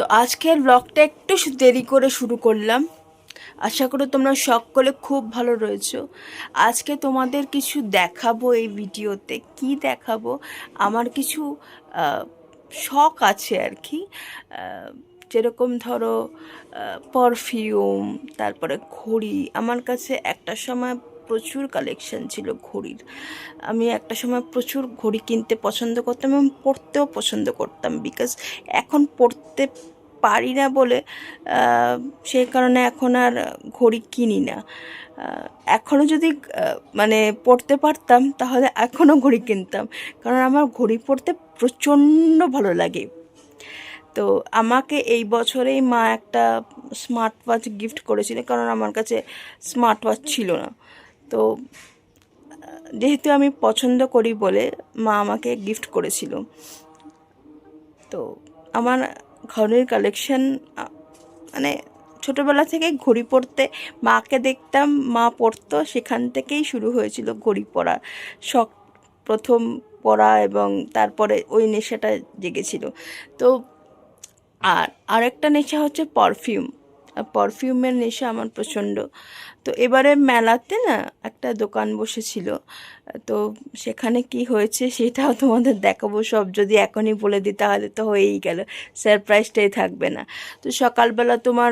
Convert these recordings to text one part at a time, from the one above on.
তো আজকের ব্লগটা একটু দেরি করে শুরু করলাম। আশা করি তোমরা সকলে খুব ভালো রয়েছো। আজকে তোমাদের কিছু দেখাবো, এই ভিডিওতে কি দেখাবো, আমার কিছু শখ আছে আর কি। যেরকম ধরো পারফিউম, তারপরে ঘড়ি। আমার কাছে একটা সময় প্রচুর কালেকশন ছিল ঘড়ির। আমি একটা সময় প্রচুর ঘড়ি কিনতে পছন্দ করতাম এবং পরতেও পছন্দ করতাম, বিকজ এখন পরতে পারি না বলে সেই কারণে এখন আর ঘড়ি কিনি না। এখনও যদি মানে পরতে পারতাম তাহলে এখনও ঘড়ি কিনতাম, কারণ আমার ঘড়ি পরতে প্রচণ্ড ভালো লাগে। তো আমাকে এই বছরেই মা একটা স্মার্ট ওয়াচ গিফট করেছিল, কারণ আমার কাছে স্মার্ট ওয়াচ ছিল না। তো যেহেতু আমি পছন্দ করি বলে মা আমাকে গিফট করেছিল। তো আমার ঘড়ির কালেকশন, মানে ছোটোবেলা থেকে ঘড়ি পরতে মাকে দেখতাম, মা পরতো, সেখান থেকেই শুরু হয়েছিল ঘড়ি পরা শখ, প্রথম পরা, এবং তারপরে ওই নেশাটা জেগেছিল। তো আরেকটা নেশা হচ্ছে পারফিউম। পারফিউমের নেশা আমার প্রচণ্ড। তো এবারে মেলাতে না একটা দোকান বসেছিল, তো সেখানে কি হয়েছে সেটাও তোমাদের দেখাবো। সব যদি এখনই বলে দিই তাহলে তো হয়েই গেল, সারপ্রাইজটাই থাকবে না। তো সকালবেলা তোমার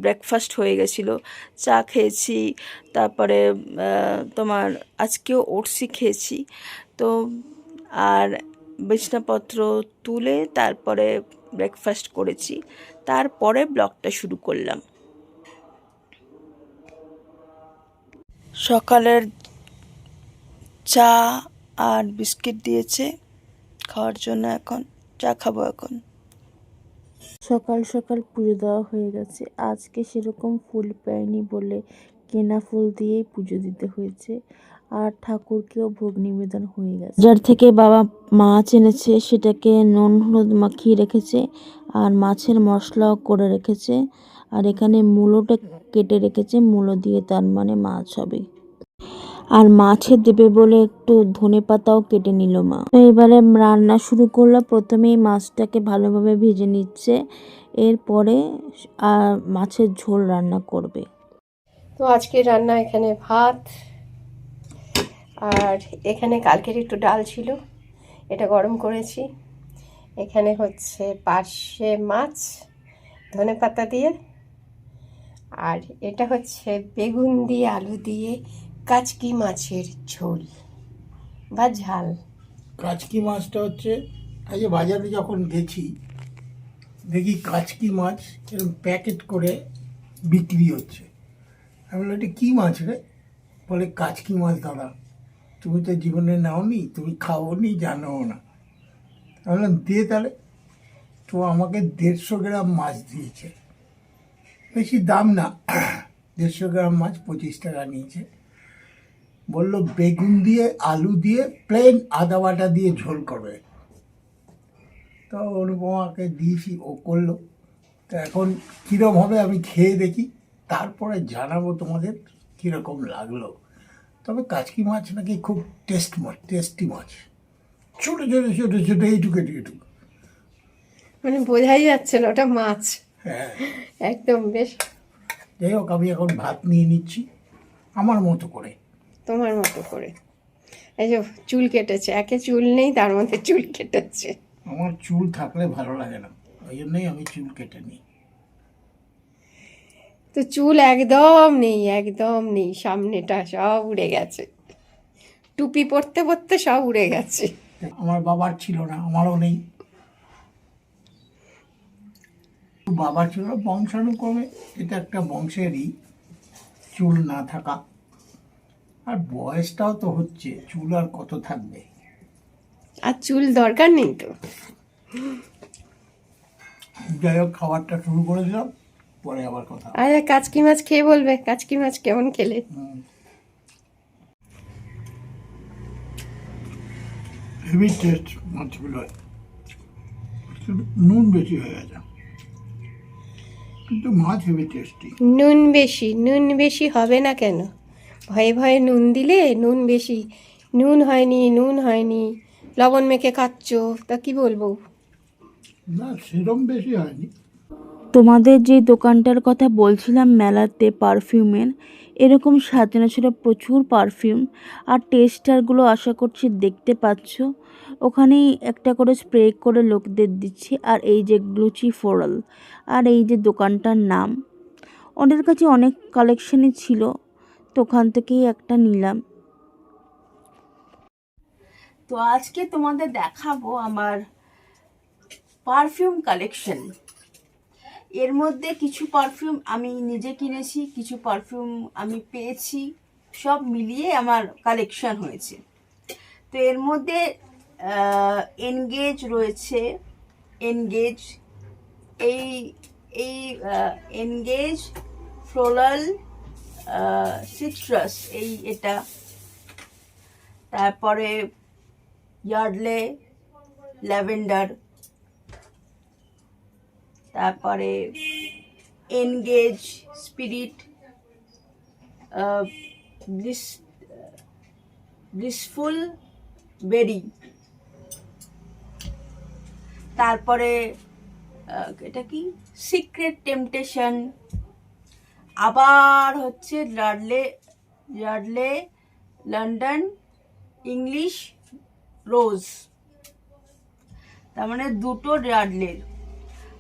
ব্রেকফাস্ট হয়ে গেছিলো, চা খেয়েছি, তারপরে তোমার আজকেও ওটসই খেয়েছি। তো আর বিছনাপত্র তুলে তারপরে ব্রেকফাস্ট করেছি, তারপরে ব্লগটা শুরু করলাম। সকালের চা আর বিস্কিট দিয়েছে খাওয়ার জন্য, এখন চা খাবো। এখন সকাল সকাল পুজো দেওয়া হয়ে গেছে। আজকে সেরকম ফুল পাইনি বলে কেনা ফুল দিয়েই পুজো দিতে হয়েছে, আর ঠাকুরকেও ভোগ নিবেদন হয়ে গেছে। যার থেকে বাবা মাছ এনেছে সেটাকে নুন হলুদ মাখিয়ে রেখেছে, আর মাছের মশলাও করে রেখেছে, আর এখানে মূলোটা কেটে রেখেছে, মূলো দিয়ে তার মানে মাছ হবে। আর মাছে দেবে বলে একটু ধনে পাতাও কেটে নিল মা। এবারে রান্না শুরু করলো। প্রথমেই মাছটাকে ভালোভাবে ভেজে নিচ্ছে, এরপরে মাছের ঝোল রান্না করবে। তো আজকে রান্না এখানে ভাত, আর এখানে কালকের একটু ডাল ছিল, এটা গরম করেছি। এখানে হচ্ছে পার্শে মাছ ধনেপাতা দিয়ে, আর এটা হচ্ছে বেগুন দিয়ে আলু দিয়ে কাচকি মাছের ঝোল বা ঝাল। কাচকি মাছটা হচ্ছে, আজকে বাজারে যখন গেছি দেখি কাচকি মাছ এরকম প্যাকেট করে বিক্রি হচ্ছে। আমি বললাম এটা কী মাছ রে? বলে কাচকি মাছ দাদা, তুমি তো জীবনে নাওনি, তুমি খাওনি, জানোও না। আমি বললাম দিয়ে তাহলে। তো আমাকে 150 গ্রাম মাছ দিয়েছে, বেশি দাম না, 150 গ্রাম মাছ 25 টাকা নিয়েছে। বললো বেগুন দিয়ে আলু দিয়ে প্লেন আদা বাটা দিয়ে ঝোল করবে। তো অনুপমাকে দিয়েছি, ও করলো। তো এখন কীরকম হবে আমি খেয়ে দেখি, তারপরে জানাবো তোমাদের কীরকম লাগলো। তবে কাচকি মাছ নাকি খুব টেস্টি মাছ, ছোটো ছোটো ছোটো ছোটো এইটুকু এইটুকু। মানে বোঝাই যাচ্ছে না ওটা মাছ, হ্যাঁ, একদম বেশ। যাই হোক, আমি এখন ভাত নিয়ে নিচ্ছি আমার মতো করে। তোমার মতো করে। এই যে চুল কেটেছে, একে চুল নেই তার মধ্যে চুল কেটেছে। আমার চুল থাকলে ভালো লাগে না, ওই জন্যই আমি চুল কেটে নিই। তো চুল একদম নেই, একদম নেই, সামনেটা সব উড়ে গেছে, টুপি পরতে পরতে সব উড়ে গেছে। আমার বাবার ছিল না, আমারও নেই। বাবার ছিল বংশানুক্রমে, এটা একটা বংশেরই চুল না থাকা। আর বয়সটাও তো হচ্ছে, চুল আর কত থাকবে। আর চুল দরকার নেই তো। যাই হোক, খাবারটা শুরু করে দিলাম, পরে আবার কথা। আর কাচকি মাছ খেয়ে বলবে কাচকি মাছ কেমন খেলে। হেভি টেস্ট মাছগুলো, নুন বেশি হয়ে গেছে, কিন্তু মাছ হেভি টেস্টি। নুন বেশি, নুন বেশি হবে না কেন? ভয়ে ভয়ে নুন দিলে নুন বেশি, নুন হয়নি, নুন হয়নি, লবণ মেখে খাচ্ছ, তা কি বলবো? না, সেরম বেশি হয়নি। তোমাদের যে দোকানটার কথা বলছিলাম মেলাতে পারফিউমের, এরকম সাজানো ছিল প্রচুর পারফিউম। আর টেস্টারগুলো আশা করছি দেখতে পাচ্ছ, ওখানেই একটা করে স্প্রে করে লোকদের দিচ্ছে। আর এই যে গ্লুচি ফোরাল, আর এই যে দোকানটার নাম, ওদের কাছে অনেক কালেকশনই ছিল, তো ওখান থেকেই একটা নিলাম। তো আজকে তোমাদের দেখাবো আমার পারফিউম কালেকশন। এর মধ্যে কিছু পারফিউম আমি নিজে কিনেছি, কিছু পারফিউম আমি পেয়েছি, সব মিলিয়ে আমার কালেকশন হয়েছে। তো এর মধ্যে এনগেজ রয়েছে, এনগেজ, এই এই এনগেজ ফ্লোরাল সিট্রাস, এটা, তারপরে ইয়ার্ডলে ল্যাভেন্ডার, তারপরে এনগেজ স্পিরিট ব্লিসফুল বেরি, তারপরে এটা কি সিক্রেট টেম্পটেশন, আবার হচ্ছে ইয়ার্ডলে লন্ডন ইংলিশ রোজ, তার মানে দুটো ইয়ার্ডলের।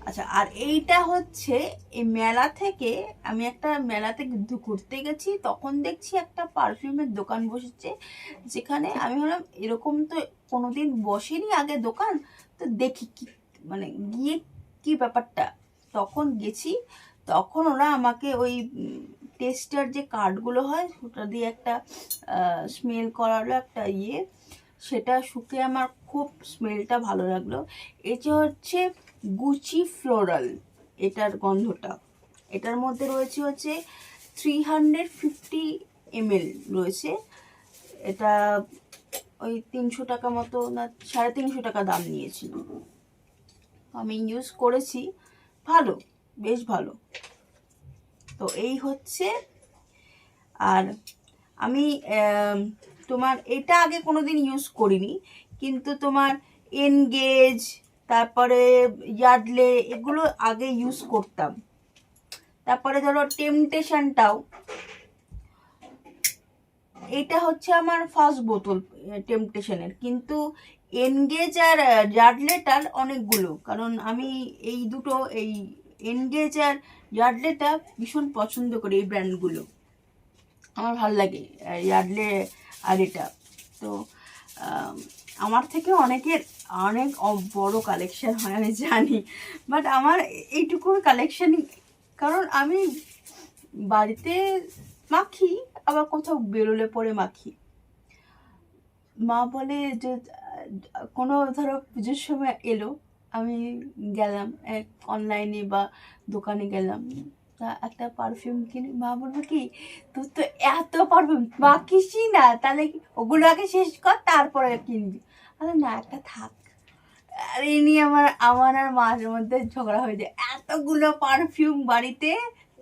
আচ্ছা, আর এইটা হচ্ছে এই মেলা থেকে, আমি একটা মেলাতে ঘুরতে গেছি, তখন দেখছি একটা পারফিউমের দোকান বসেছে, যেখানে আমি ভাবলাম এরকম তো কোনোদিন বসেনি আগে দোকান, তো দেখি কি মানে গিয়ে কি ব্যাপারটা। তখন গেছি, তখন ওরা আমাকে ওই টেস্টার যে কার্ডগুলো হয় ওটা দিয়ে একটা স্মেল করালো, একটা সেটা শুকে আমার খুব স্মেলটা ভালো লাগলো। এটা হচ্ছে গুচি ফ্লোরাল, এটার গন্ধটা, এটার মধ্যে রয়েছে হচ্ছে 350 ml রয়েছে। এটা ওই 300 টাকা মতো, না 350 টাকা দাম নিয়েছিল। আমি ইউজ করেছি, ভালো, বেশ ভালো। তো এই হচ্ছে। আর আমি তোমার এটা আগে কোনোদিন ইউজ করিনি, কিন্তু তোমার এনগেজ, তারপরে ইয়ার্ডলে, এগুলো আগে ইউজ করতাম। তারপরে ধরো টেম্পটেশনটাও, এটা হচ্ছে আমার ফার্স্ট বোতল টেম্পটেশনের, কিন্তু এনগেজ আর ইয়ার্ডলেটার অনেকগুলো, কারণ আমি এই দুটো, এই এনগেজ আর ইয়ার্ডলেটা ভীষণ পছন্দ করি, এই ব্র্যান্ডগুলো আমার ভালো লাগে, ইয়ার্ডলে আর এটা। তো আমার থেকে অনেকের অনেক বড় কালেকশন হয় আমি জানি, বাট আমার এইটুকু কালেকশনই, কারণ আমি বাড়িতে মাখি, আবার কোথাও বেরোলে পরে মাখি। মা বলে যে কোনো ধরো পুজোর সময় এলো, আমি গেলাম অনলাইনে বা দোকানে গেলাম, তা একটা পারফিউম কিনে, মা বলবো কি তোর তো এত পারফিউম মাখিসই না, তাহলে ওগুলো আগে শেষ কর তারপরে কিনবি। আরে না, একটা থাক। আর এই নিয়ে আমার আর মার মধ্যে ঝগড়া হয়ে যায়, এতগুলো পারফিউম বাড়িতে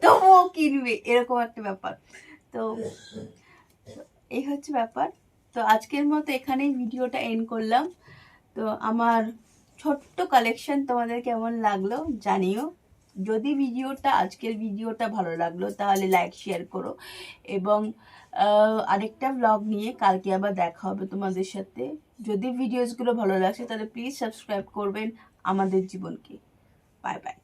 তবুও কিনবে, এরকম একটা ব্যাপার। তো এই হচ্ছে ব্যাপার। তো আজকের মতো এখানেই ভিডিওটা এন্ড করলাম। তো আমার ছোট্ট কালেকশন তোমাদের কেমন লাগলো জানিও। যদি আজকের ভিডিওটা ভালো লাগলো তাহলে লাইক শেয়ার করো, এবং আরেকটা ব্লগ নিয়ে কালকে আবার দেখা হবে তোমাদের সাথে। যদি ভিডিওসগুলো ভালো লাগছে তাহলে প্লিজ সাবস্ক্রাইব করবেন আমাদের জীবনকে। Bye bye.